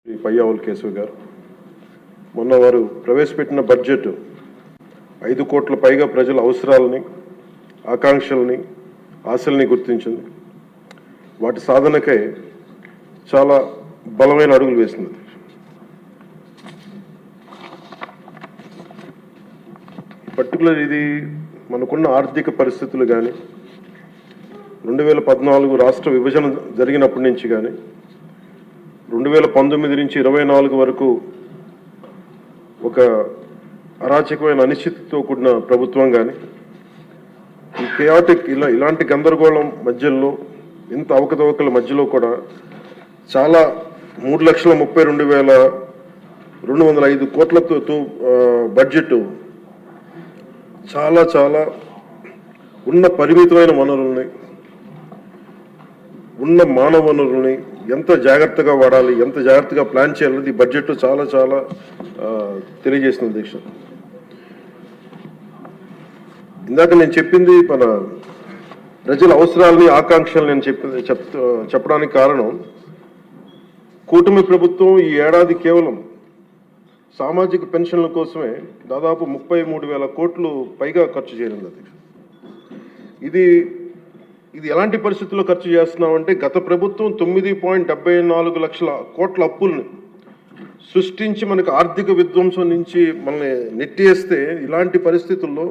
శ్రీ పయ్యావుల కేశవ్ గారు మొన్న వారు ప్రవేశపెట్టిన బడ్జెట్ 5 కోట్ల పైగా ప్రజల అవసరాలని, ఆకాంక్షల్ని, ఆశల్ని గుర్తించింది. వాటి సాధనకై చాలా బలమైన అడుగులు వేసింది. పర్టికులర్ ఇది మనకున్న ఆర్థిక పరిస్థితులు కానీ 2014 రాష్ట్ర విభజన జరిగినప్పటి నుంచి కానీ 2019 నుంచి 24 వరకు ఒక అరాచకమైన అనిశ్చితితో కూడిన ప్రభుత్వం కానీ ఈ కేయాటిక్ ఇలాంటి గందరగోళం మధ్యలో ఇంత అవకతవకల మధ్యలో కూడా చాలా 3,32,205 కోట్లతో బడ్జెట్ చాలా చాలా ఉన్న పరిమితమైన వనరుల్ని, ఉన్న మానవ వనరుల్ని ఎంత జాగ్రత్తగా వాడాలి, ఎంత జాగ్రత్తగా ప్లాన్ చేయాలన్నది ఈ బడ్జెట్ చాలా చాలా తెలియజేసిన అధ్యక్ష. ఇందాక నేను చెప్పింది మన ప్రజల అవసరాలని, ఆకాంక్షలు నేను చెప్పడానికి కారణం కూటమి ప్రభుత్వం ఈ ఏడాది కేవలం సామాజిక పెన్షన్ల కోసమే దాదాపు 33,000 కోట్లు పైగా ఖర్చు చేయనుంది అధ్యక్ష. ఇది ఎలాంటి పరిస్థితుల్లో ఖర్చు చేస్తున్నామంటే గత ప్రభుత్వం 9.74 లక్షల కోట్ల అప్పుల్ని సృష్టించి మనకు ఆర్థిక విధ్వంసం నుంచి మనల్ని నెట్టేస్తే ఇలాంటి పరిస్థితుల్లో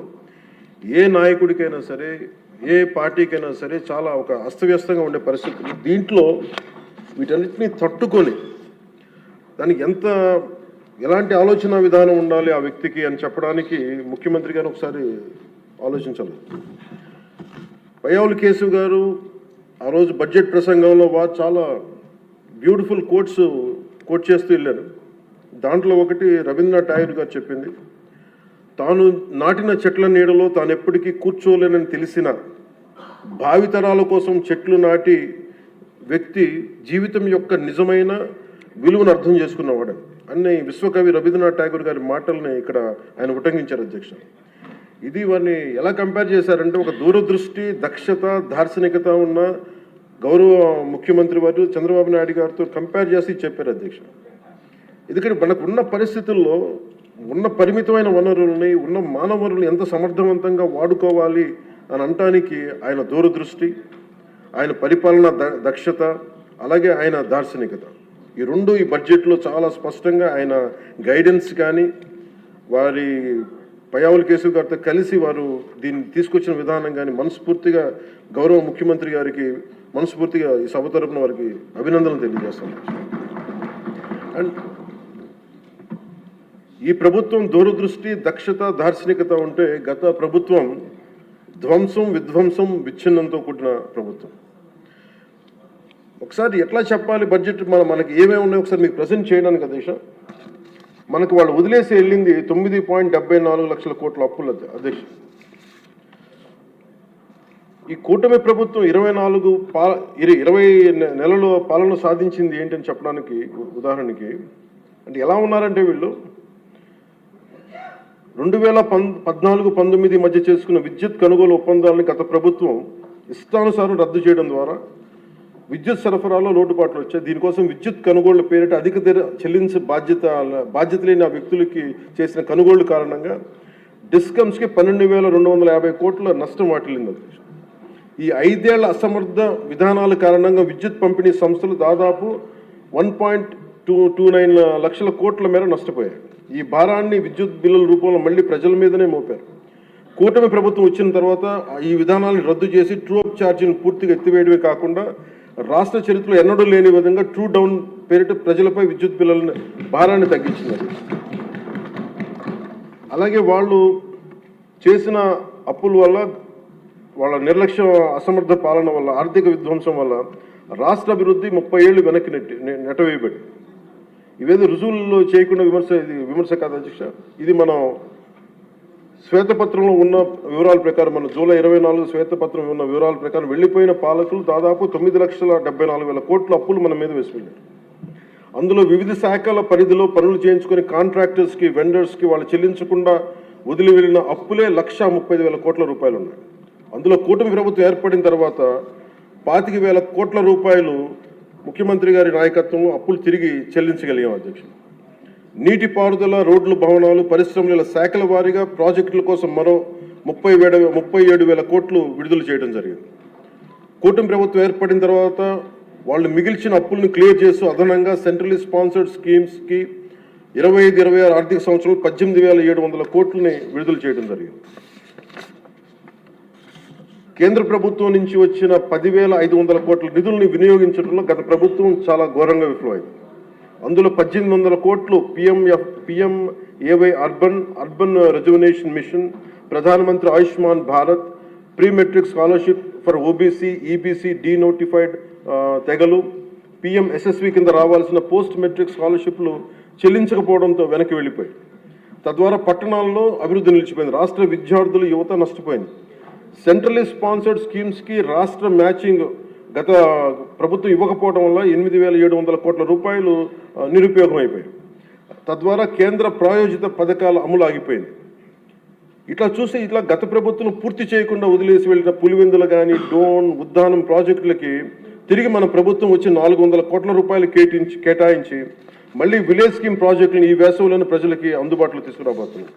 ఏ నాయకుడికైనా సరే, ఏ పార్టీకైనా సరే చాలా ఒక అస్తవ్యస్తంగా ఉండే పరిస్థితులు. దీంట్లో వీటన్నిటిని తట్టుకొని దానికి ఎలాంటి ఆలోచన విధానం ఉండాలి ఆ వ్యక్తికి అని చెప్పడానికి ముఖ్యమంత్రి గారు ఒకసారి ఆలోచించాలి. పయ్యావుల కేశవ్ గారు ఆ రోజు బడ్జెట్ ప్రసంగంలో వారు చాలా బ్యూటిఫుల్ కోట్ చేస్తూ వెళ్ళారు. దాంట్లో ఒకటి రవీంద్రనాథ్ ఠాగూర్ గారు చెప్పింది, తాను నాటిన చెట్ల నీడలో తాను ఎప్పటికీ కూర్చోలేనని తెలిసిన భావితరాల కోసం చెట్లు నాటి వ్యక్తి జీవితం యొక్క నిజమైన విలువను అర్థం చేసుకున్నవాడు అన్ని విశ్వకవి రవీంద్రనాథ్ ఠాగూర్ గారి మాటల్ని ఇక్కడ ఆయన ఉటంకించారు అధ్యక్ష. ఇది వారిని ఎలా కంపేర్ చేశారంటే ఒక దూరదృష్టి, దక్షత, దార్శనికత ఉన్న గౌరవ ముఖ్యమంత్రి వారు చంద్రబాబు నాయుడు గారితో కంపేర్ చేసి చెప్పారు అధ్యక్ష. ఎందుకంటే మనకు ఉన్న పరిస్థితుల్లో ఉన్న పరిమితమైన వనరుల్ని, ఉన్న మానవ వనరుల్ని ఎంత సమర్థవంతంగా వాడుకోవాలి అని అనటానికి ఆయన దూరదృష్టి, ఆయన పరిపాలన దక్షత, అలాగే ఆయన దార్శనికత ఈ రెండు ఈ బడ్జెట్లో చాలా స్పష్టంగా ఆయన గైడెన్స్ కానీ వారి పయ్యావుల కేశవ్ గారితో కలిసి వారు దీన్ని తీసుకొచ్చిన విధానం కానీ మనస్ఫూర్తిగా గౌరవ ముఖ్యమంత్రి గారికి మనస్ఫూర్తిగా ఈ సభ తరపున వారికి అభినందనలు తెలియజేస్తాను. అండ్ ఈ ప్రభుత్వం దూరదృష్టి, దక్షత, దార్శనికత ఉంటే గత ప్రభుత్వం ధ్వంసం, విధ్వంసం, విచ్ఛిన్నంతో కూడిన ప్రభుత్వం. ఒకసారి ఎట్లా చెప్పాలి బడ్జెట్ మనకి ఏమేమి ఉన్నాయో ఒకసారి మీకు ప్రజెంట్ చేయడానికి అధ్యక్ష. మనకు వాళ్ళు వదిలేసి వెళ్ళింది 9.74 లక్షల కోట్ల అప్పులు అధ్యక్ష. ఈ కూటమి ప్రభుత్వం 20 నెలల పాలన సాధించింది ఏంటని చెప్పడానికి ఉదాహరణకి అంటే ఎలా ఉన్నారంటే వీళ్ళు 2014-19 మధ్య చేసుకున్న విద్యుత్ కొనుగోలు ఒప్పందాలను గత ప్రభుత్వం ఇష్టానుసారం రద్దు చేయడం ద్వారా విద్యుత్ సరఫరాలో లోటుపాట్లు వచ్చాయి. దీనికోసం విద్యుత్ కొనుగోళ్ల పేరిట అధిక ధర చెల్లించే బాధ్యత లేని ఆ వ్యక్తులకి చేసిన కొనుగోళ్ల కారణంగా డిస్కమ్స్కి 12,250 కోట్ల నష్టం వాటిల్లింది. ఈ 5 ఏళ్ల అసమర్థ విధానాల కారణంగా విద్యుత్ పంపిణీ సంస్థలు దాదాపు 1.29 లక్షల కోట్ల మేర నష్టపోయాయి. ఈ భారాన్ని విద్యుత్ బిల్లుల రూపంలో మళ్ళీ ప్రజల మీదనే మోపారు. కూటమి ప్రభుత్వం వచ్చిన తర్వాత ఈ విధానాలను రద్దు చేసి ట్రూ అప్ ఛార్జీని పూర్తిగా ఎత్తివేయడమే కాకుండా రాష్ట్ర చరిత్రలో ఎన్నడూ లేని విధంగా ట్రూ డౌన్ పేరిట ప్రజలపై విద్యుత్ బిల్లుల భారాన్ని తగ్గించినారు. అలాగే వాళ్ళు చేసిన అప్పుల వల్ల, వాళ్ళ నిర్లక్ష్య అసమర్థ పాలన వల్ల, ఆర్థిక విధ్వంసం వల్ల రాష్ట్ర అభివృద్ధి 30 ఏళ్ళు వెనక్కి నెట్టవేయబడి ఇవేదో రుజువుల్లో చేయకుండా విమర్శ కాదు అధ్యక్ష. ఇది మనం శ్వేతపత్రంలో ఉన్న వివరాల ప్రకారం, మన జూలై 24 శ్వేతపత్రం ఉన్న వివరాల ప్రకారం వెళ్ళిపోయిన పాలకులు దాదాపు 9,74,000 కోట్ల అప్పులు మన మీద వేసిపోయారు. అందులో వివిధ శాఖల పరిధిలో పనులు చేయించుకొని కాంట్రాక్టర్స్కి, వెండర్స్కి వాళ్ళు చెల్లించకుండా వదిలి వెళ్ళిన అప్పులే 1,35,000 కోట్ల రూపాయలు ఉన్నాయి. అందులో కూటమి ప్రభుత్వం ఏర్పడిన తర్వాత 25,000 కోట్ల రూపాయలు ముఖ్యమంత్రి గారి నాయకత్వంలో అప్పులు తిరిగి చెల్లించగలిగాం అధ్యక్ష. నీటిపారుదల, రోడ్లు, భవనాలు, పరిశ్రమల శాఖల వారీగా ప్రాజెక్టుల కోసం మరో 37,000 కోట్లు విడుదల చేయడం జరిగింది. కూటమి ప్రభుత్వం ఏర్పడిన తర్వాత వాళ్ళు మిగిల్చిన అప్పులను క్లియర్ చేస్తూ అదనంగా సెంట్రల్లీ స్పాన్సర్డ్ స్కీమ్స్కి 25-26 ఆర్థిక సంవత్సరంలో 18,700 కోట్లని విడుదల చేయడం జరిగింది. కేంద్ర ప్రభుత్వం నుంచి వచ్చిన 10,500 కోట్ల నిధుల్ని వినియోగించడంలో గత ప్రభుత్వం చాలా ఘోరంగా విఫలమైంది. అందులో 1,800 కోట్లు PMAY అర్బన్ రెజ్యువనేషన్ మిషన్, ప్రధానమంత్రి Ayushman Bharat, pre matric scholarship for OBC, EBC, denotified తెగలు, PMSSV కింద రావాల్సిన పోస్ట్ మెట్రిక్ స్కాలర్షిప్లు చెల్లించకపోవడంతో వెనక్కి వెళ్ళిపోయాయి. తద్వారా పట్టణాల్లో అభివృద్ధి నిలిచిపోయింది. రాష్ట్ర విద్యార్థులు, యువత నష్టపోయింది. సెంట్రల్లీ స్పాన్సర్డ్ స్కీమ్స్కి రాష్ట్ర మ్యాచింగ్ గత ప్రభుత్వం ఇవ్వకపోవడం వల్ల 8,700 కోట్ల రూపాయలు నిరుపయోగం అయిపోయాయి. తద్వారా కేంద్ర ప్రాయోజిత పథకాల అమలు ఆగిపోయింది. ఇట్లా గత ప్రభుత్వం పూర్తి చేయకుండా వదిలేసి వెళ్ళిన పులివెందులు కానీ, డోన్, ఉద్దానం ప్రాజెక్టులకి తిరిగి మన ప్రభుత్వం వచ్చి 400 కోట్ల రూపాయలు కేటాయించి మళ్ళీ విలేజ్ స్కీమ్ ప్రాజెక్టులను ఈ వేసవిలోని ప్రజలకి అందుబాటులో తీసుకురాబోతుంది.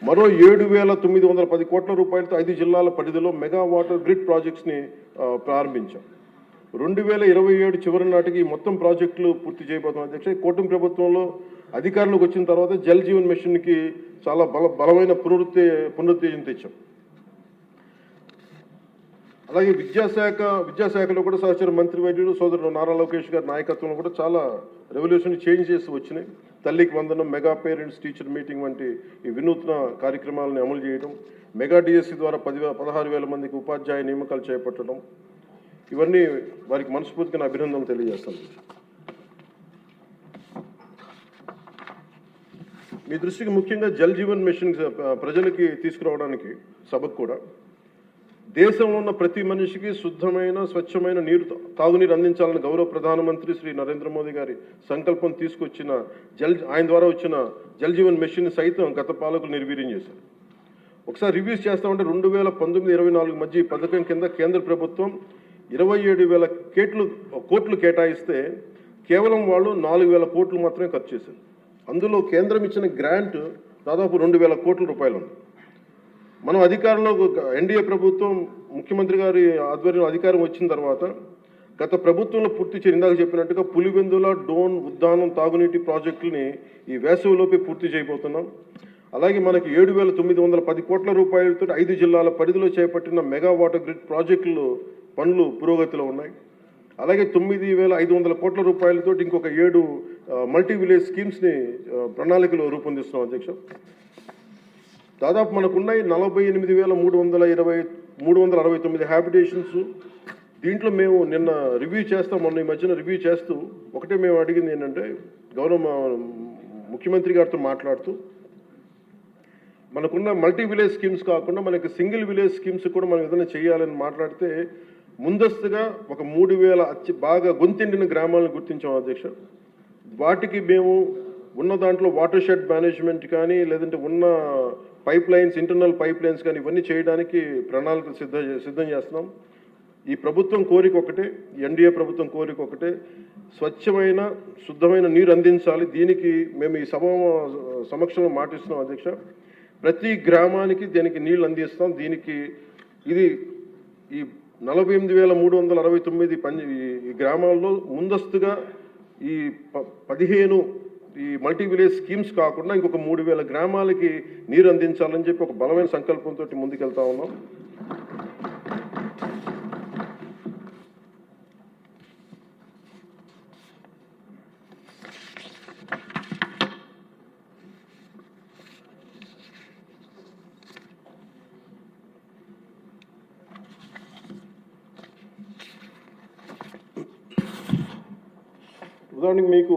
మరో 7,910 కోట్ల రూపాయలతో 5 జిల్లాల పరిధిలో మెగా వాటర్ గ్రిడ్ ప్రాజెక్ట్స్ని ప్రారంభించాం. 2027 చివరి నాటికి మొత్తం ప్రాజెక్టులు పూర్తి చేయబోతున్నాం అధ్యక్ష. కూటమి ప్రభుత్వంలో అధికారంలోకి వచ్చిన తర్వాత జల్ జీవన్ మిషన్కి చాలా బలమైన పునరుత్తేజం తెచ్చాం. అలాగే విద్యాశాఖలో కూడా సహచర మంత్రి వైద్యుడు సోదరుడు నారా లోకేష్ గారి నాయకత్వంలో కూడా చాలా రెవల్యూషన్ చేంజ్ చేసి వచ్చినాయి. తల్లికి వందనం, మెగా పేరెంట్స్ టీచర్ మీటింగ్ వంటి ఈ వినూత్న కార్యక్రమాలను అమలు చేయడం, మెగా DSC ద్వారా 16,000 మందికి ఉపాధ్యాయ నియామకాలు చేపట్టడం, ఇవన్నీ వారికి మనస్ఫూర్తిగా అభినందనలు తెలియజేస్తాను. మీ దృష్టికి ముఖ్యంగా జల్ జీవన్ మిషన్ ప్రజలకి తీసుకురావడానికి సభకు కూడా దేశంలో ఉన్న ప్రతి మనిషికి శుద్ధమైన, స్వచ్ఛమైన తాగునీరు అందించాలని గౌరవ ప్రధానమంత్రి శ్రీ నరేంద్ర మోదీ గారి సంకల్పం తీసుకొచ్చిన ఆయన ద్వారా వచ్చిన జల్ జీవన్ మిషన్ సైతం గత పాలకులు నిర్వీర్యం చేశారు. ఒకసారి రివ్యూస్ చేస్తామంటే 2019-24 మధ్య ఈ పథకం కింద కేంద్ర ప్రభుత్వం 27,000 కోట్లు కేటాయిస్తే కేవలం వాళ్ళు 4,000 కోట్లు మాత్రమే ఖర్చు చేశారు. అందులో కేంద్రం ఇచ్చిన గ్రాంట్ దాదాపు 2,000 కోట్ల రూపాయలు ఉంది. మనం అధికారంలో ఎన్డీఏ ప్రభుత్వం ముఖ్యమంత్రి గారి ఆధ్వర్యంలో అధికారం వచ్చిన తర్వాత గత ప్రభుత్వంలో ఇందాక చెప్పినట్టుగా పులివెందుల, డోన్, ఉద్దానం తాగునీటి ప్రాజెక్టులని ఈ వేసవిలోపే పూర్తి చేయబోతున్నాం. అలాగే మనకి 7,910 కోట్ల రూపాయలతో 5 జిల్లాల పరిధిలో చేపట్టిన మెగా వాటర్ గ్రిడ్ ప్రాజెక్టులు పనులు పురోగతిలో ఉన్నాయి. అలాగే 9,500 కోట్ల రూపాయలతో ఇంకొక 7 మల్టీ విలేజ్ స్కీమ్స్ని ప్రణాళికలో రూపొందిస్తున్నాం అధ్యక్ష. దాదాపు మనకున్నాయి 48,369 హ్యాబిటేషన్స్. దీంట్లో మేము నిన్న మొన్న ఈ మధ్యన రివ్యూ చేస్తూ ఒకటే మేము అడిగింది ఏంటంటే, గౌరవ ముఖ్యమంత్రి గారితో మాట్లాడుతూ మనకున్న మల్టీ విలేజ్ స్కీమ్స్ కాకుండా మనకి సింగిల్ విలేజ్ స్కీమ్స్ కూడా మనం ఏదైనా చేయాలని మాట్లాడితే ముందస్తుగా ఒక 3,000 బాగా గొంతెండిన గ్రామాలను గుర్తించాం అధ్యక్ష. వాటికి మేము ఉన్న దాంట్లో వాటర్ షెడ్ మేనేజ్మెంట్ కానీ, లేదంటే ఉన్న ఇంటర్నల్ పైప్ లైన్స్ కానీ ఇవన్నీ చేయడానికి ప్రణాళికలు సిద్ధం చేస్తున్నాం. ఈ ప్రభుత్వం కోరిక ఒకటే, ఎన్డీఏ ప్రభుత్వం కోరిక ఒకటే, స్వచ్ఛమైన, శుద్ధమైన నీరు అందించాలి. దీనికి మేము ఈ సమక్షంలో మాటిస్తున్నాం అధ్యక్ష. ప్రతి గ్రామానికి దీనికి నీళ్ళు అందిస్తాం. దీనికి ఇది ఈ 48,369 ఈ గ్రామాల్లో ముందస్తుగా ఈ 15 ఈ మల్టీ విలేజ్ స్కీమ్స్ కాకుండా ఇంకొక 3,000 గ్రామాలకి నీరు అందించాలని చెప్పి ఒక బలమైన సంకల్పంతో ముందుకెళ్తా ఉన్నాం. ఉదాహరణకి మీకు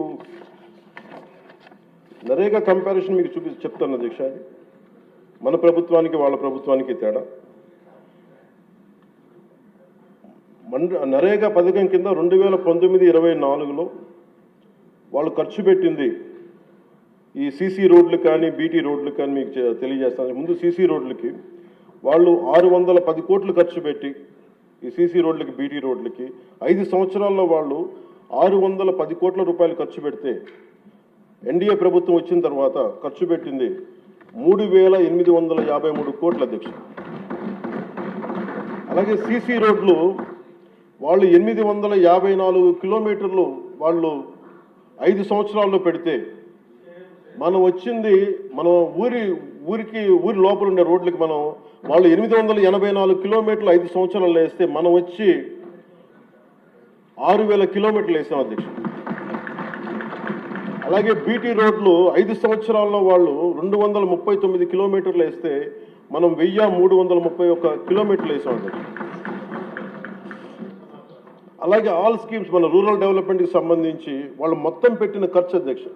నరేగా కంపారిజన్ మీకు చెప్తాను అధ్యక్ష. మన ప్రభుత్వానికి వాళ్ళ ప్రభుత్వానికి తేడా. నరేగా పథకం కింద 2019-24లో వాళ్ళు ఖర్చు పెట్టింది ఈ CC రోడ్లు కానీ, BT రోడ్లు కానీ మీకు తెలియజేస్తాను. ముందు CC రోడ్లకి వాళ్ళు 610 కోట్లు ఖర్చు పెట్టి ఈ CC రోడ్లకి, BT రోడ్లకి 5 సంవత్సరాల్లో వాళ్ళు 610 కోట్ల రూపాయలు ఖర్చు పెడితే ఎన్డీఏ ప్రభుత్వం వచ్చిన తర్వాత ఖర్చు పెట్టింది 3853 కోట్ల అధ్యక్ష. అలాగే సీసీ రోడ్లు వాళ్ళు 854 కిలోమీటర్లు వాళ్ళు 5 సంవత్సరాల్లో పెడితే మనం వచ్చింది మనం ఊరి లోపల ఉండే రోడ్లకి వాళ్ళు 884 కిలోమీటర్లు 5 సంవత్సరాలు వేస్తే మనం వచ్చి 6000 కిలోమీటర్లు వేసాం అధ్యక్ష. అలాగే బీటీ రోడ్లు 5 సంవత్సరాల్లో వాళ్ళు 239 కిలోమీటర్లు వేస్తే మనం 1331 కిలోమీటర్లు వేసాం అధ్యక్ష. అలాగే ఆల్ స్కీమ్స్ మన రూరల్ డెవలప్మెంట్కి సంబంధించి వాళ్ళు మొత్తం పెట్టిన ఖర్చు అధ్యక్ష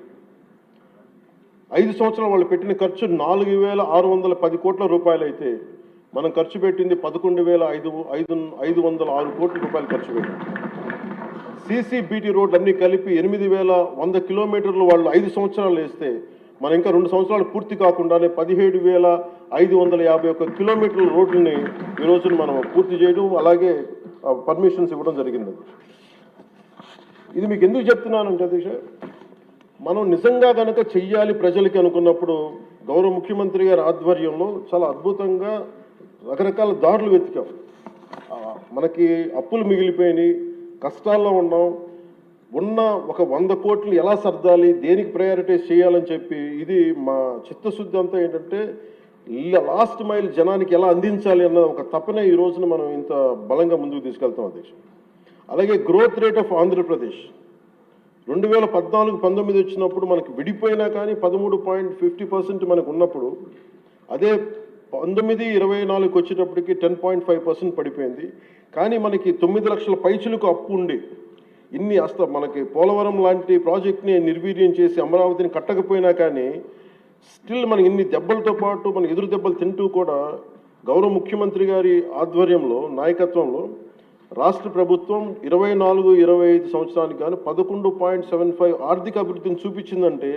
5 సంవత్సరాలు వాళ్ళు పెట్టిన ఖర్చు 4610 కోట్ల రూపాయలు అయితే మనం ఖర్చు పెట్టింది 11,506 కోట్ల రూపాయలు ఖర్చు పెట్టాం. సీసీబీటీ రోడ్లు అన్నీ కలిపి 8100 కిలోమీటర్లు వాళ్ళు 5 సంవత్సరాలు వేస్తే మనం ఇంకా 2 సంవత్సరాలు పూర్తి కాకుండానే 17,551 కిలోమీటర్ల రోడ్లని ఈరోజు మనం పూర్తి చేయడం అలాగే పర్మిషన్స్ ఇవ్వడం జరిగింది. ఇది మీకు ఎందుకు చెప్తున్నానంటే అధ్యక్ష, మనం నిజంగా కనుక చెయ్యాలి ప్రజలకి అనుకున్నప్పుడు గౌరవ ముఖ్యమంత్రి గారి ఆధ్వర్యంలో చాలా అద్భుతంగా రకరకాల దారులు వెతికాం. మనకి అప్పులు మిగిలిపోయినాయి, కష్టాల్లో ఉన్నాం, ఉన్న ఒక 100 కోట్లు ఎలా సర్దాలి, దేనికి ప్రయారిటైజ్ చేయాలని చెప్పి ఇది మా చిత్తశుద్ధి అంతా ఏంటంటే లాస్ట్ మైల్ జనానికి ఎలా అందించాలి అన్న ఒక తపనే ఈ రోజున మనం ఇంత బలంగా ముందుకు తీసుకెళ్తాం అధ్యక్ష. అలాగే గ్రోత్ రేట్ ఆఫ్ ఆంధ్రప్రదేశ్ 2014-19 వచ్చినప్పుడు మనకి విడిపోయినా కానీ 13.50% మనకు ఉన్నప్పుడు అదే 19-24 వచ్చేటప్పటికి 10.5% పడిపోయింది. కానీ మనకి 9 లక్షల పైచులకు అప్పు ఉండి మనకి పోలవరం లాంటి ప్రాజెక్ట్ని నిర్వీర్యం చేసి అమరావతిని కట్టకపోయినా కానీ స్టిల్ మనకి ఇన్ని దెబ్బలతో పాటు మన ఎదురు దెబ్బలు తింటూ కూడా గౌరవ ముఖ్యమంత్రి గారి ఆధ్వర్యంలో నాయకత్వంలో రాష్ట్ర ప్రభుత్వం 24-25 సంవత్సరానికి కానీ 11.75 ఆర్థిక అభివృద్ధిని చూపించిందంటే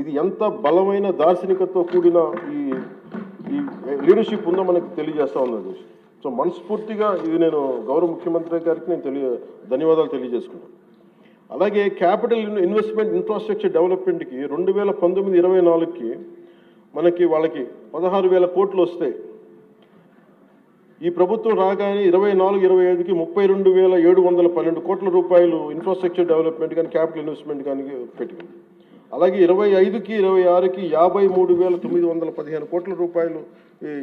ఇది ఎంత బలమైన దార్శనికతతో కూడిన ఈ లీడర్షిప్ ఉందో మనకి తెలియజేస్తా ఉన్నది. సో మనస్ఫూర్తిగా ఇది నేను గౌరవ ముఖ్యమంత్రి గారికి నేను ధన్యవాదాలు తెలియజేసుకున్నాను. అలాగే క్యాపిటల్ ఇన్వెస్ట్మెంట్ ఇన్ఫ్రాస్ట్రక్చర్ డెవలప్మెంట్కి 2019-24కి మనకి వాళ్ళకి 16,000 కోట్లు వస్తాయి. ఈ ప్రభుత్వం రాగానే 24-25కి 32,712 కోట్ల రూపాయలు ఇన్ఫ్రాస్ట్రక్చర్ డెవలప్మెంట్ కానీ క్యాపిటల్ ఇన్వెస్ట్మెంట్ కానీ పెట్టింది. అలాగే 25-26కి 53,915 కోట్ల రూపాయలు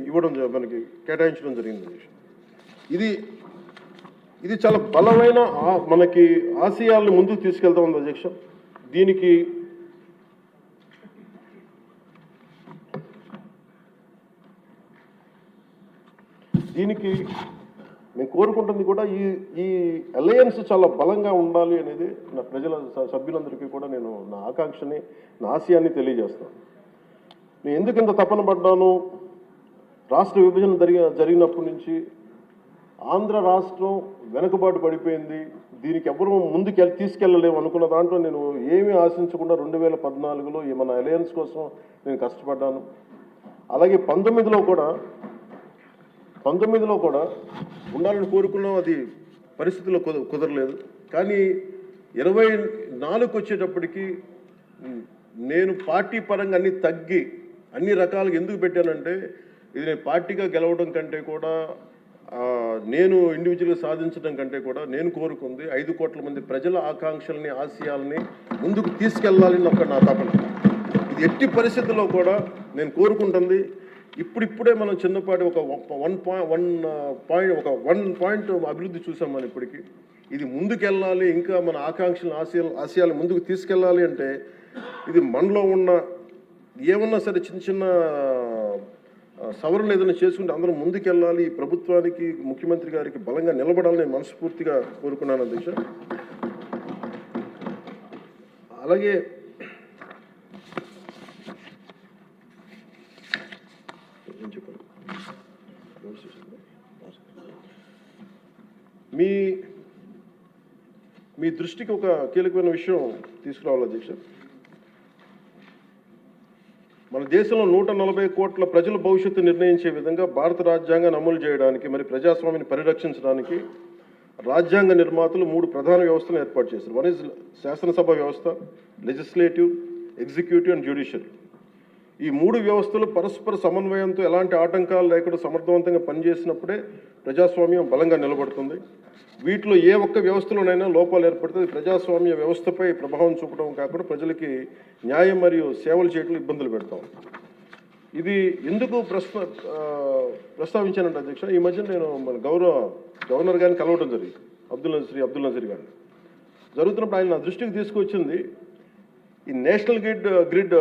ఇవ్వడం మనకి కేటాయించడం జరిగింది. ఇది చాలా బలమైన మనకి ఆశయాలను ముందుకు తీసుకెళ్తా ఉంది అధ్యక్ష. దీనికి నేను కోరుకుంటుంది కూడా ఈ అలయన్స్ చాలా బలంగా ఉండాలి అనేది నా ప్రజల సభ్యులందరికీ కూడా నేను నా ఆకాంక్షని నా ఆశయాన్ని తెలియజేస్తాను. నేను ఎందుకు ఇంత తపన పడ్డాను, రాష్ట్ర విభజన జరిగినప్పటి నుంచి ఆంధ్ర రాష్ట్రం వెనుకబాటు పడిపోయింది, దీనికి ఎవరు ముందుకు తీసుకెళ్ళలేము అనుకున్న దాంట్లో నేను ఏమీ ఆశించకుండా 2014లో మన అలయన్స్ కోసం నేను కష్టపడ్డాను. అలాగే 19లో కూడా ఉండాలని కోరుకున్నాం, అది పరిస్థితుల్లో కుదరలేదు. కానీ 24కి వచ్చేటప్పటికి నేను పార్టీ పరంగా అన్ని తగ్గి అన్ని రకాలుగా ఎందుకు పెట్టానంటే ఇది నేను పార్టీగా గెలవడం కంటే కూడా నేను ఇండివిజువల్గా సాధించడం కంటే కూడా నేను కోరుకుంది 5 కోట్ల మంది ప్రజల ఆకాంక్షల్ని ఆశయాల్ని ముందుకు తీసుకెళ్లాలని నా తపన. ఇది ఎట్టి పరిస్థితుల్లో కూడా నేను కోరుకుంటుంది. ఇప్పుడిప్పుడే మనం చిన్నపాటి ఒక 1 పాయింట్ అభివృద్ధి చూసాం మనం ఇప్పటికీ. ఇది ముందుకెళ్ళాలి, ఇంకా మన ఆకాంక్షలను ఆశయాలు ముందుకు తీసుకెళ్ళాలి అంటే ఇది మనలో ఉన్న ఏమన్నా సరే చిన్న సవరణలు ఏదైనా చేసుకుంటే అందరం ముందుకెళ్ళాలి. ఈ ప్రభుత్వానికి ముఖ్యమంత్రి గారికి బలంగా నిలబడాలని నేను మనస్ఫూర్తిగా కోరుకున్నాను అధ్యక్ష. అలాగే మీ దృష్టికి ఒక కీలకమైన విషయం తీసుకురావాలి అధ్యక్ష. మన దేశంలో 140 కోట్ల ప్రజల భవిష్యత్తు నిర్ణయించే విధంగా భారత రాజ్యాంగాన్ని అమలు చేయడానికి మరి ప్రజాస్వామ్యాన్ని పరిరక్షించడానికి రాజ్యాంగ నిర్మాతలు 3 ప్రధాన వ్యవస్థలను ఏర్పాటు చేశారు. వన్ ఇస్ శాసనసభ వ్యవస్థ, లెజిస్లేటివ్, ఎగ్జిక్యూటివ్ అండ్ జ్యుడిషియల్. ఈ 3 వ్యవస్థలు పరస్పర సమన్వయంతో ఎలాంటి ఆటంకాలు లేకుండా సమర్థవంతంగా పనిచేసినప్పుడే ప్రజాస్వామ్యం బలంగా నిలబడుతుంది. వీటిలో ఏ ఒక్క వ్యవస్థలోనైనా లోపాలు ఏర్పడితే ప్రజాస్వామ్య వ్యవస్థపై ప్రభావం చూపడం కాకుండా ప్రజలకి న్యాయం మరియు సేవలు చేయడంలో ఇబ్బందులు పెడతాం. ఇది ఎందుకు ప్రస్తావించానంటే అధ్యక్ష, ఈ మధ్య నేను మన గవర్నర్ గారిని కలవడం జరిగింది, అబ్దుల్ నజీర్ గారిని. జరుగుతున్నప్పుడు ఆయన నా దృష్టికి తీసుకొచ్చింది, ఈ national grid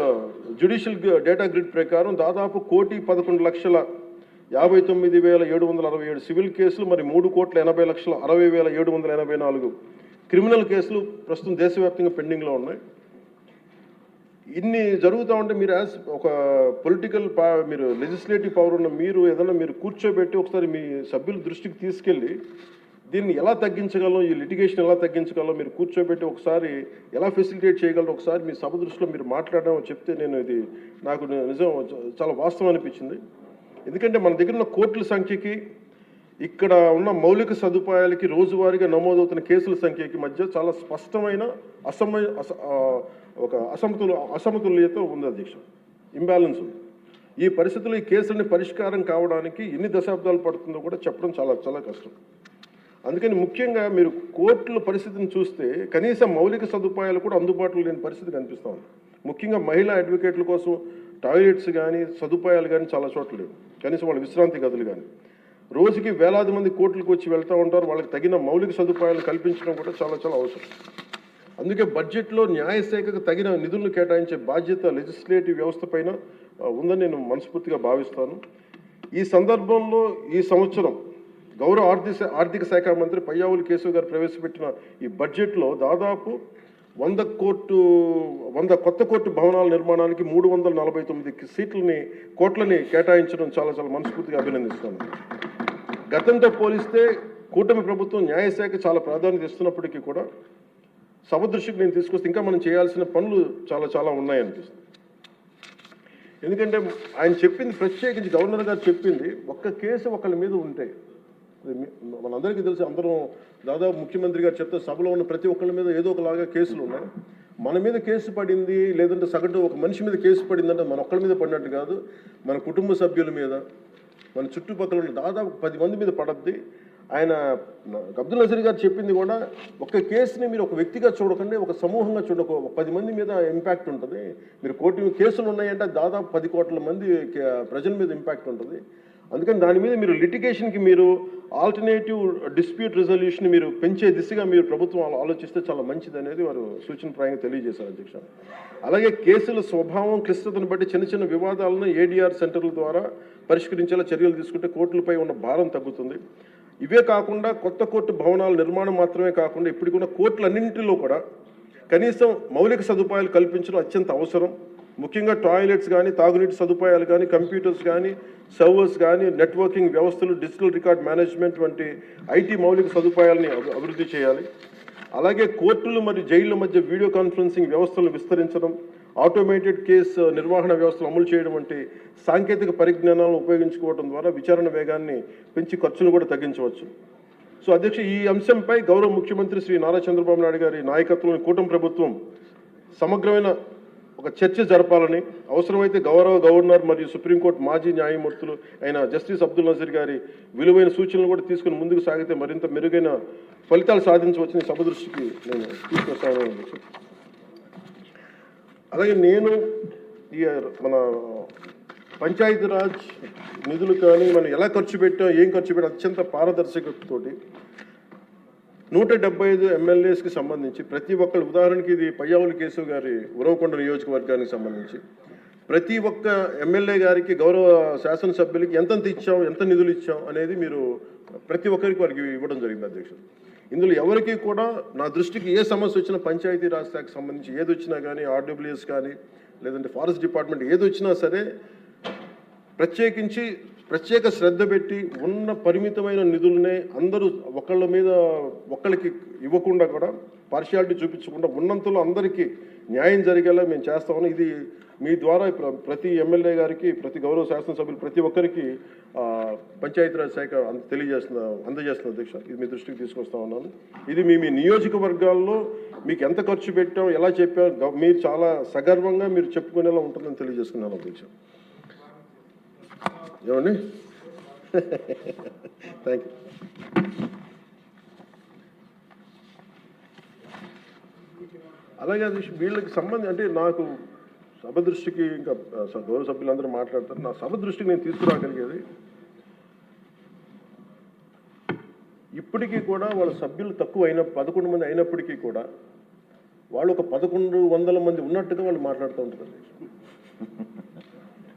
judicial data grid ప్రకారం దాదాపు 1,11,59,767 సివిల్ కేసులు, మరి 3,80,60,784 క్రిమినల్ కేసులు ప్రస్తుతం దేశవ్యాప్తంగా పెండింగ్లో ఉన్నాయి. ఇన్ని జరుగుతూ ఉంటే మీరు యాజ్ ఒక పొలిటికల్ మీరు లెజిస్లేటివ్ పవర్ ఉన్న మీరు ఏదైనా మీరు కూర్చోబెట్టి ఒకసారి మీ సభ్యుల దృష్టికి తీసుకెళ్ళి దీన్ని ఎలా తగ్గించగలం, ఈ లిటిగేషన్ ఎలా తగ్గించగలం మీరు కూర్చోబెట్టి ఒకసారి ఎలా ఫెసిలిటేట్ చేయగలరు ఒకసారి మీ సభ దృష్టిలో మీరు మాట్లాడడం చెప్తే నేను ఇది నాకు నిజం చాలా వాస్తవం అనిపించింది. ఎందుకంటే మన దగ్గర ఉన్న కోర్టుల సంఖ్యకి ఇక్కడ ఉన్న మౌలిక సదుపాయాలకి రోజువారీగా నమోదవుతున్న కేసుల సంఖ్యకి మధ్య చాలా స్పష్టమైన అసమతుల్యత ఉంది అధ్యక్ష, ఇంబ్యాలెన్స్ ఉంది. ఈ పరిస్థితుల్లో ఈ కేసులని పరిష్కారం కావడానికి ఎన్ని దశాబ్దాలు పడుతుందో కూడా చెప్పడం చాలా చాలా కష్టం. అందుకని ముఖ్యంగా మీరు కోర్టుల పరిస్థితిని చూస్తే కనీసం మౌలిక సదుపాయాలు కూడా అందుబాటులో లేని పరిస్థితి కనిపిస్తూ ఉంది. ముఖ్యంగా మహిళా అడ్వకేట్ల కోసం టాయిలెట్స్ కానీ సదుపాయాలు కానీ చాలా చోట్ల లేవు, కనీసం వాళ్ళ విశ్రాంతి గదులు కానీ. రోజుకి వేలాది మంది కోర్టులకు వచ్చి వెళ్తూ ఉంటారు, వాళ్ళకి తగిన మౌలిక సదుపాయాలు కల్పించడం కూడా చాలా చాలా అవసరం. అందుకే బడ్జెట్లో న్యాయశాఖకు తగిన నిధులను కేటాయించే బాధ్యత లెజిస్లేటివ్ వ్యవస్థ పైన ఉందని నేను మనస్ఫూర్తిగా భావిస్తాను. ఈ సందర్భంలో ఈ సంవత్సరం గౌరవ ఆర్థిక శాఖ మంత్రి పయ్యావుల కేశవ్ గారు ప్రవేశపెట్టిన ఈ బడ్జెట్లో దాదాపు 100 కొత్త కోర్టు భవనాల నిర్మాణానికి 349 కోట్లని కేటాయించడం చాలా చాలా మనస్ఫూర్తిగా అభినందిస్తాను. గతంతో పోలిస్తే కూటమి ప్రభుత్వం న్యాయశాఖ చాలా ప్రాధాన్యత ఇస్తున్నప్పటికీ కూడా సభ దృష్టికి నేను తీసుకొస్తే ఇంకా మనం చేయాల్సిన పనులు చాలా చాలా ఉన్నాయనిపిస్తుంది. ఎందుకంటే ఆయన చెప్పింది, ప్రత్యేకించి గవర్నర్ గారు చెప్పింది, ఒక్క కేసు ఒకళ్ళ మీద ఉంటే మనందరికీ తెలిసి అందరం దాదాపు ముఖ్యమంత్రి గారు చెప్తే సభలో ఉన్న ప్రతి ఒక్కళ్ళ మీద ఏదో ఒకలాగా కేసులు ఉన్నాయి. మన మీద కేసు పడింది లేదంటే సగటు ఒక మనిషి మీద కేసు పడిందంటే మన ఒక్కళ్ళ మీద పడినట్టు కాదు, మన కుటుంబ సభ్యుల మీద, మన చుట్టుపక్కల ఉన్న దాదాపు 10 మంది మీద పడద్ది. ఆయన అబ్దుల్ నజీర్ గారు చెప్పింది కూడా, ఒక కేసుని మీరు ఒక వ్యక్తిగా చూడకండి, ఒక సమూహంగా చూడక 10 మంది మీద ఇంపాక్ట్ ఉంటుంది. మీరు కోటి కేసులు ఉన్నాయంటే దాదాపు 10 కోట్ల మంది ప్రజల మీద ఇంపాక్ట్ ఉంటుంది. అందుకని దాని మీద మీరు లిటిగేషన్కి మీరు ఆల్టర్నేటివ్ డిస్ప్యూట్ రిజల్యూషన్ మీరు పెంచే దిశగా మీరు ప్రభుత్వం ఆలోచిస్తే చాలా మంచిది అనేది వారు సూచనప్రాయంగా తెలియజేశారు అధ్యక్ష. అలాగే కేసుల స్వభావం క్లిష్టతను బట్టి చిన్న చిన్న వివాదాలను ఏడీఆర్ సెంటర్ల ద్వారా పరిష్కరించేలా చర్యలు తీసుకుంటే కోర్టులపై ఉన్న భారం తగ్గుతుంది. ఇవే కాకుండా కొత్త కోర్టు భవనాల నిర్మాణం మాత్రమే కాకుండా ఇప్పటికున్న కోర్టులన్నింటిలో కూడా కనీసం మౌలిక సదుపాయాలు కల్పించడం అత్యంత అవసరం. ముఖ్యంగా టాయిలెట్స్ కానీ, తాగునీటి సదుపాయాలు కానీ, కంప్యూటర్స్ కానీ, సర్వర్స్ కానీ, నెట్వర్కింగ్ వ్యవస్థలు, డిజిటల్ రికార్డ్ మేనేజ్మెంట్ వంటి ఐటీ మౌలిక సదుపాయాలని అభివృద్ధి చేయాలి. అలాగే కోర్టులు మరియు జైళ్ల మధ్య వీడియో కాన్ఫరెన్సింగ్ వ్యవస్థలను విస్తరించడం, ఆటోమేటెడ్ కేసు నిర్వహణ వ్యవస్థలు అమలు చేయడం వంటి సాంకేతిక పరిజ్ఞానాలను ఉపయోగించుకోవడం ద్వారా విచారణ వేగాన్ని పెంచి ఖర్చును కూడా తగ్గించవచ్చు. సో అధ్యక్ష, ఈ అంశంపై గౌరవ ముఖ్యమంత్రి శ్రీ నారా చంద్రబాబు నాయుడు గారి నాయకత్వంలోని కూటమి ప్రభుత్వం సమగ్రమైన ఒక చర్చ జరపాలని, అవసరమైతే గౌరవ గవర్నర్ మరియు సుప్రీంకోర్టు మాజీ న్యాయమూర్తులు అయిన జస్టిస్ అబ్దుల్ నజీర్ గారి విలువైన సూచనలు కూడా తీసుకుని ముందుకు సాగితే మరింత మెరుగైన ఫలితాలు సాధించవచ్చని సభ దృష్టికి నేను తీసుకొస్తాను. అలాగే నేను ఈ మన పంచాయతీరాజ్ నిధులు కానీ మనం ఎలా ఖర్చు పెట్టాం, ఏం ఖర్చు పెట్టాం అత్యంత పారదర్శకతతోటి 175 ఎమ్మెల్యేస్కి సంబంధించి ప్రతి ఒక్కరు, ఉదాహరణకి ఇది పయ్యావుల కేశవ్ గారి ఉరవకొండ నియోజకవర్గానికి సంబంధించి ప్రతి ఒక్క ఎమ్మెల్యే గారికి, గౌరవ శాసనసభ్యులకి ఎంతెంత ఇచ్చాం, ఎంత నిధులు ఇచ్చాం అనేది మీరు ప్రతి ఒక్కరికి వారికి ఇవ్వడం జరిగింది అధ్యక్షుడు. ఇందులో ఎవరికి కూడా నా దృష్టికి ఏ సమస్య వచ్చినా పంచాయతీ రాజ్ శాఖకు సంబంధించి ఏది వచ్చినా కానీ, ఆర్డబ్ల్యూఎస్ కానీ లేదంటే ఫారెస్ట్ డిపార్ట్మెంట్ ఏది వచ్చినా సరే ప్రత్యేక శ్రద్ధ పెట్టి ఉన్న పరిమితమైన నిధులనే అందరూ ఒకళ్ళకి ఇవ్వకుండా కూడా పార్షియాలిటీ చూపించకుండా ఉన్నంతలో అందరికీ న్యాయం జరిగేలా మేము చేస్తామని, ఇది మీ ద్వారా ప్రతి ఎమ్మెల్యే గారికి, ప్రతి గౌరవ శాసనసభ్యులు ప్రతి ఒక్కరికి పంచాయతీరాజ్ శాఖ అందజేస్తున్న అధ్యక్ష. ఇది మీ దృష్టికి తీసుకొస్తా ఉన్నాను. ఇది మీ నియోజకవర్గాల్లో మీకు ఎంత ఖర్చు పెట్టాం, ఎలా చెప్పాం, మీరు చాలా సగర్వంగా మీరు చెప్పుకునేలా ఉంటుందని తెలియజేసుకున్నాను అధ్యక్ష. ఏమండి? Thank you. అలాగే అధ్యక్ష, వీళ్ళకి సంబంధించి అంటే నాకు సభ దృష్టికి, ఇంకా గౌరవ సభ్యులందరూ మాట్లాడతారు, నా సభ దృష్టికి నేను తీసుకురాగలిగేది, ఇప్పటికీ కూడా వాళ్ళ సభ్యులు తక్కువ 11 మంది అయినప్పటికీ కూడా వాళ్ళు ఒక 1100 మంది ఉన్నట్టుగా వాళ్ళు మాట్లాడుతూ ఉంటారు.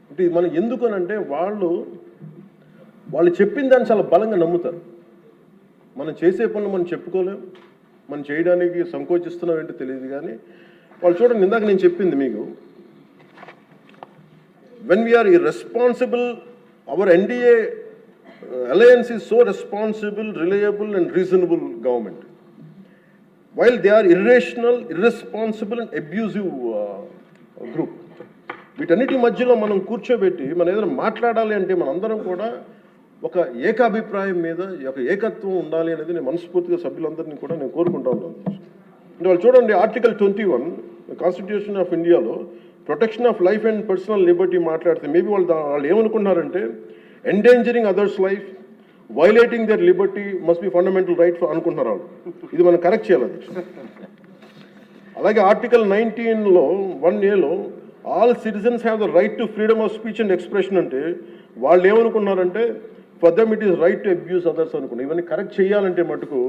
అంటే మనం ఎందుకనంటే వాళ్ళు చెప్పిన దాన్ని చాలా బలంగా నమ్ముతారు. మనం చేసే పనులు మనం చెప్పుకోలేం, మనం చేయడానికి సంకోచిస్తున్నాం ఏంటో తెలియదు. కానీ వాళ్ళు చూడండి, ఇందాక నేను చెప్పింది మీకు, when we are irresponsible, our NDA alliance is so responsible, reliable and reasonable government, while they are irrational, irresponsible and abusive group. వీటన్నిటి మధ్యలో మనం కూర్చోబెట్టి మనం ఏదైనా మాట్లాడాలి అంటే మనందరం కూడా ఒక ఏకాభిప్రాయం మీద ఒక ఏకత్వం ఉండాలి అనేది నేను మనస్ఫూర్తిగా సభ్యులందరినీ కూడా నేను కోరుకుంటా ఉన్నాను. అంటే వాళ్ళు చూడండి, ఆర్టికల్ 21 కాన్స్టిట్యూషన్ ఆఫ్ ఇండియాలో protection of life and personal liberty మాట్లాడితే మేబీ వాళ్ళు ఏమనుకున్నారంటే endangering others life, violating their liberty must be fundamental right అనుకుంటున్నారు వాళ్ళు. ఇది మనం కరెక్ట్ చేయాలి. అలాగే ఆర్టికల్ 19లో 1A all citizens have the right to freedom of speech and expression అంటే వాళ్ళు ఏమనుకున్నారంటే for them it is right to abuse others అనుకున్నారు. ఇవన్నీ కరెక్ట్ చేయాలంటే మటుకు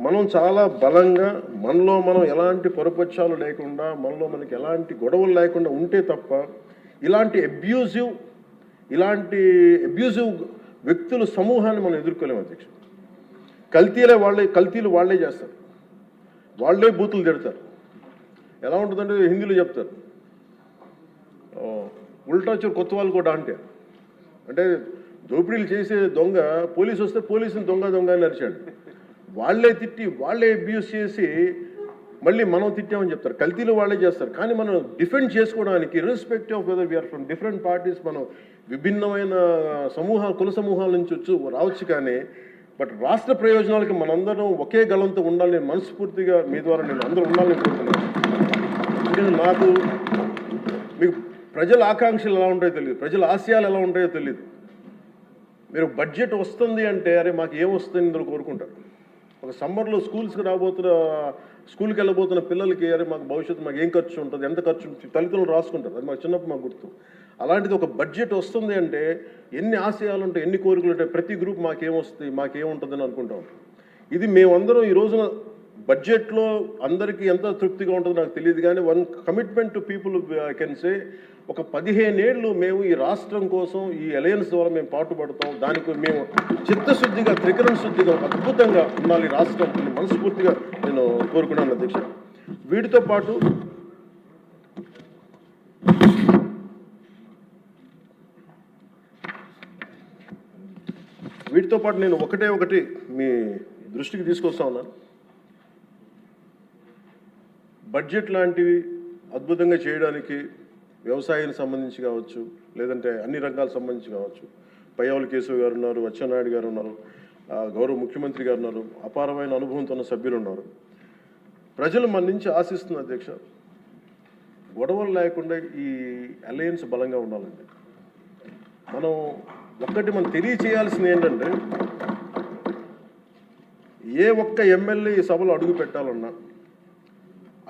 మనం చాలా బలంగా మనలో మనం ఎలాంటి పొరపక్షాలు లేకుండా, మనలో మనకి ఎలాంటి గొడవలు లేకుండా ఉంటే తప్ప ఇలాంటి అబ్యూజివ్ వ్యక్తుల సమూహాన్ని మనం ఎదుర్కోలేము అధ్యక్ష. కల్తీలు వాళ్ళే చేస్తారు, వాళ్ళే బూతులు తిడతారు. ఎలా ఉంటుందంటే హిందీలో చెప్తారు, ఉల్టా చోరు కొత్త వాళ్ళు కూడా అంటే దోపిడీలు చేసే దొంగ పోలీసు వస్తే పోలీసుని దొంగ అని అరిచాడు. వాళ్ళే తిట్టి వాళ్ళే అబ్యూస్ చేసి మళ్ళీ మనం తిట్టామని చెప్తారు. కల్తీలు వాళ్ళే చేస్తారు. కానీ మనం డిఫెండ్ చేసుకోవడానికి irrespective of whether we are from different parties, మనం విభిన్నమైన కుల సమూహాల నుంచి రావచ్చు. కానీ బట్ రాష్ట్ర ప్రయోజనాలకి మనందరం ఒకే గలంతో ఉండాలని మనస్ఫూర్తిగా మీ ద్వారా నేను అందరూ ఉండాలని కోరుతున్నాను. నాకు మీకు ప్రజల ఆకాంక్షలు ఎలా ఉంటాయో తెలియదు, ప్రజల ఆశయాలు ఎలా ఉంటాయో తెలియదు. మీరు బడ్జెట్ వస్తుంది అంటే అరే మాకు ఏం వస్తుంది ఇందులో కోరుకుంటారు. ఒక సమ్మర్లో స్కూల్కి వెళ్ళబోతున్న పిల్లలకి అరే మాకు భవిష్యత్తు మాకు ఏం ఖర్చు ఉంటుంది, ఎంత ఖర్చు ఉంటుంది, తల్లిదండ్రులు రాసుకుంటారు. అది మాకు చిన్నప్పుడు మాకు గుర్తు. అలాంటిది ఒక బడ్జెట్ వస్తుంది అంటే ఎన్ని ఆశయాలు ఉంటాయి, ఎన్ని కోరికలు ఉంటాయి, ప్రతి గ్రూప్ మాకేమొస్తుంది, మాకేముంటుందని అనుకుంటా ఉంటాం. ఇది మేమందరం ఈ రోజున బడ్జెట్లో అందరికీ ఎంత తృప్తిగా ఉంటుందో నాకు తెలియదు. కానీ one commitment to people I can say, ఒక 15 ఏళ్ళు మేము ఈ రాష్ట్రం కోసం ఈ అలయన్స్ ద్వారా మేము పాటుపడతాం. దానికి మేము చిత్తశుద్ధిగా, త్రికరణ శుద్ధిగా, అద్భుతంగా ఉండాలి రాష్ట్రం మనస్ఫూర్తిగా నేను కోరుకున్నాను అధ్యక్ష. వీటితో పాటు నేను ఒకటి మీ దృష్టికి తీసుకొస్తా ఉన్నాను. బడ్జెట్ లాంటివి అద్భుతంగా చేయడానికి వ్యవసాయానికి సంబంధించి కావచ్చు, లేదంటే అన్ని రంగాలకు సంబంధించి కావచ్చు, పయ్యావుల కేశవ్ గారు ఉన్నారు, అచ్చెన్నాయుడు గారు ఉన్నారు, గౌరవ ముఖ్యమంత్రి గారు ఉన్నారు, అపారమైన అనుభవంతో ఉన్న సభ్యులు ఉన్నారు. ప్రజలు మన నుంచి ఆశిస్తున్న అధ్యక్ష, గొడవలు లేకుండా ఈ అలయన్స్ బలంగా ఉండాలండి. మనం తెలియచేయాల్సింది ఏంటంటే, ఏ ఒక్క ఎమ్మెల్యే ఈ సభలో అడుగు పెట్టాలన్నా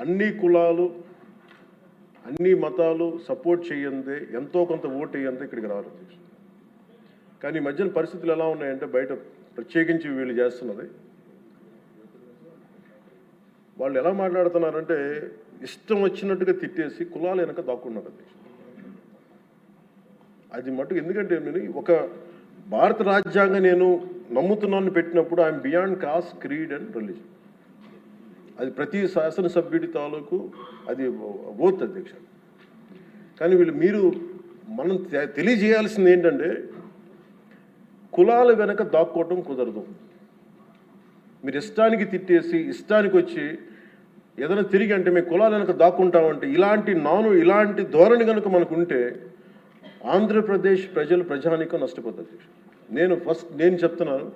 అన్ని కులాలు, అన్ని మతాలు సపోర్ట్ చేయందే, ఎంతో కొంత ఓటు వేయందే ఇక్కడికి రారు. కానీ ఈ మధ్యన పరిస్థితులు ఎలా ఉన్నాయంటే, బయట ప్రత్యేకించి వీళ్ళు చేస్తున్నది, వాళ్ళు ఎలా మాట్లాడుతున్నారంటే ఇష్టం వచ్చినట్టుగా తిట్టేసి కులాలు వెనక దాక్కున్నారు. అది మటుకు ఎందుకంటే ఒక భారత రాజ్యాంగం నేను నమ్ముతున్నాను పెట్టినప్పుడు I'm beyond cost, creed and religion. అది ప్రతి శాసనసభ్యుడి తాలూకు అది ఓత్ అధ్యక్ష. కానీ మనం తెలియజేయాల్సింది ఏంటంటే, కులాల వెనక దాక్కోవటం కుదరదు. మీరు ఇష్టానికి తిట్టేసి ఇష్టానికి వచ్చి ఏదైనా తిరిగి అంటే మేము కులాల వెనక దాక్కుంటామంటే ఇలాంటి ధోరణి కనుక మనకు ఉంటే ఆంధ్రప్రదేశ్ ప్రజానికం నష్టపోతుంది అధ్యక్ష. నేను చెప్తున్నాను,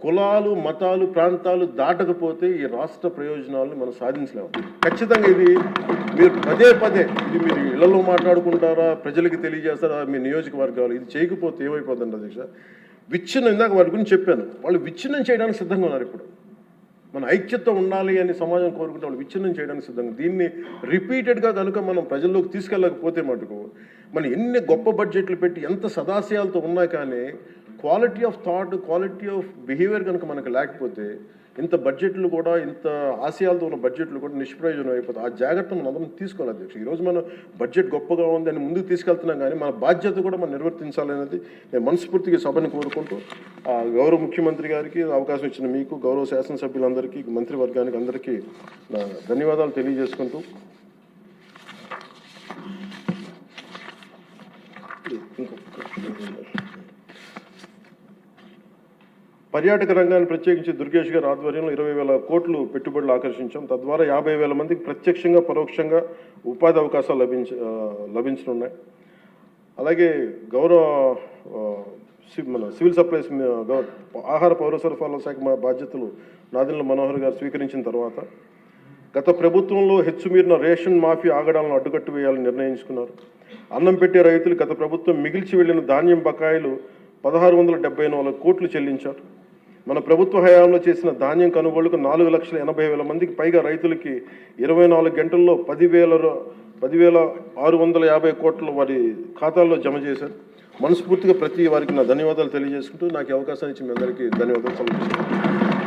కులాలు మతాలు ప్రాంతాలు దాటకపోతే ఈ రాష్ట్ర ప్రయోజనాలను మనం సాధించలేము. ఖచ్చితంగా ఇది మీరు పదే ఇది మీరు ఇళ్లలో మాట్లాడుకుంటారా, ప్రజలకి తెలియజేస్తారా, మీ నియోజకవర్గాలు ఇది చేయకపోతే ఏమైపోతుంది అధ్యక్ష? విచ్ఛిన్నం, ఇందాక వాటి గురించి చెప్పాను, వాళ్ళు విచ్ఛిన్నం చేయడానికి సిద్ధంగా ఉన్నారు. ఇప్పుడు మన ఐక్యత ఉండాలి అని సమాజం కోరుకుంటే వాళ్ళు విచ్ఛిన్నం చేయడానికి సిద్ధంగా. దీన్ని రిపీటెడ్గా కనుక మనం ప్రజల్లోకి తీసుకెళ్ళకపోతే మటుకు మనం ఎన్ని గొప్ప బడ్జెట్లు పెట్టి ఎంత సదాశయాలతో ఉన్నా కానీ quality of thought, quality of behaviour కనుక మనకు లేకపోతే ఇంత బడ్జెట్లు కూడా, ఇంత ఆశయాలతో ఉన్న బడ్జెట్లు కూడా నిష్ప్రయోజనం అయిపోతాయి. ఆ జాగ్రత్త మనం అందరం తీసుకోవాలి అధ్యక్ష. ఈరోజు మనం బడ్జెట్ గొప్పగా ఉంది అని ముందుకు తీసుకెళ్తున్నాం, కానీ మన బాధ్యత కూడా మనం నిర్వర్తించాలనేది నేను మనస్ఫూర్తిగా సభను కోరుకుంటూ గౌరవ ముఖ్యమంత్రి గారికి అవకాశం ఇచ్చిన మీకు, గౌరవ శాసనసభ్యులందరికీ, మంత్రివర్గానికి అందరికీ నా ధన్యవాదాలు తెలియజేసుకుంటూ పర్యాటక రంగాన్ని ప్రత్యేకించి దుర్గేష్ గారి ఆధ్వర్యంలో 20,000 కోట్లు పెట్టుబడులు ఆకర్షించాం. తద్వారా 50,000 మందికి ప్రత్యక్షంగా పరోక్షంగా ఉపాధి అవకాశాలు లభించనున్నాయి. అలాగే గౌరవ మన సివిల్ సప్లైస్ ఆహార పౌర సరఫరాల శాఖ బాధ్యతలు నాదెండ్ల మనోహర్ గారు స్వీకరించిన తర్వాత గత ప్రభుత్వంలో హెచ్చుమీరిన రేషన్ మాఫీ ఆగడాలను అడ్డుకట్టు వేయాలని నిర్ణయించుకున్నారు. అన్నం పెట్టే రైతులు గత ప్రభుత్వం మిగిల్చి వెళ్లిన ధాన్యం బకాయిలు 1,674 కోట్లు చెల్లించారు. మన ప్రభుత్వ హయాంలో చేసిన ధాన్యం కొనుగోలుకు 4,80,000 మందికి పైగా రైతులకి 24 గంటల్లో 10,650 కోట్లు వారి ఖాతాల్లో జమ చేశారు. మనస్ఫూర్తిగా ప్రతి వారికి నా ధన్యవాదాలు తెలియజేసుకుంటూ నాకు అవకాశాన్ని ఇచ్చి మీ అందరికీ ధన్యవాదాలు తెలియజేస్తున్నాను.